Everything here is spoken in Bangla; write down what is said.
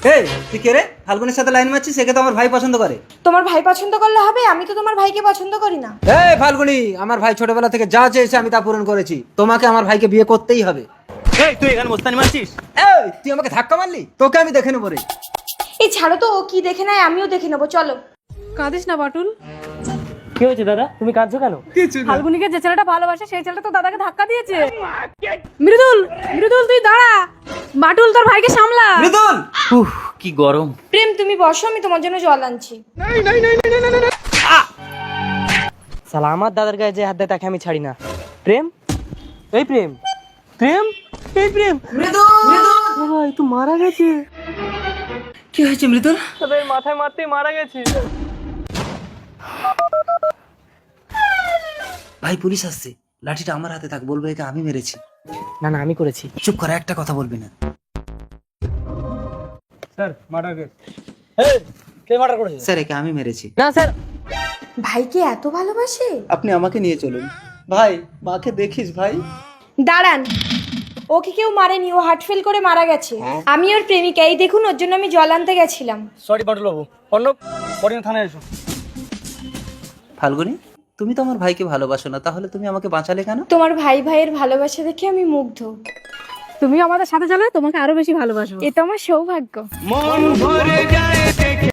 এই তুই কে রে? ফাল্গুনের সাথে লাইন মারছিস, একে তো আমার ভাই পছন্দ করে। তোমার ভাই পছন্দ করলে হবে? আমি তো তোমার ভাইকে পছন্দ করি না। এই ফাল্গুনি, আমার ভাই ছোটবেলা থেকে যা চেয়েছে আমি তা পূরণ করেছি, তোমাকে আমার ভাইকে বিয়ে করতেই হবে। এই তুই এখানে মোস্তানি মারছিস? এই তুই আমাকে ধাক্কা মারলি, তোকে আমি দেখে নেবো রে। এই ছাড়ো তো, ও কি দেখে নেয় আমিও দেখে নেবো, চলো। কাঁদিস না বাটুল। কি হয়েছে দাদা, তুমি কাঁদছো কেন? ফাল্গুনিকে যে ছেলেটা ভালোবাসে সেই ছেলেটা তো দাদাকে ধাক্কা দিয়েছে। মৃদুল, মৃদুল তুই দাঁড়া। বাটুল তোর ভাইকে সামলা। মৃদুল, কি গরম। প্রেম তুমি বসো, আমি তোমার জন্য জল আনছি। শালা আমার দাদার গায়ে যে হাত দেয় তাকে আমি ছাড়ি না। প্রেম, এই প্রেম, প্রেম, এই প্রেম। ভাই তুই মারা গেছে। কি হয়েছে মৃদুল? তবে মাথায় মারতে মারা গেছে। ভাই পুলিশ আসছে, লাঠিটা আমার হাতে থাক, বলবো একে আমি মেরেছি। না না আমি করেছি। চুপ করে, একটা কথা বলবি না। Sir murder case. কে মার্ডার করেছে? স্যার একে আমি মেরেছি। না স্যার। ভাইকে এত ভালোবাসে? আপনি আমাকে নিয়ে চলুন ভাই, মাকে দেখিস ভাই। দাঁড়ান, ওকে কেউ মারেনি, ও হার্ট ফেল করে মারা গেছে। আমি ওর প্রেমিকা, এই দেখুন ওর জন্য আমি জল আনতে গেছিলাম। সরি বাটুল বাবু। অর্ণব, পরিণা থানায় এসো। ফাল্গুনি, তুমি তো আমার ভাইকে ভালোবাসো না, তাহলে তুমি আমাকে বাঁচালে কেন? তোমার ভাই ভাইয়ের ভালোবাসা দেখে আমি মুগ্ধ। তুমি আমাদের সাথে চলো, তোমাকে আরো বেশি ভালোবাসবো। এ তো আমার সৌভাগ্য। মন ভরে যায়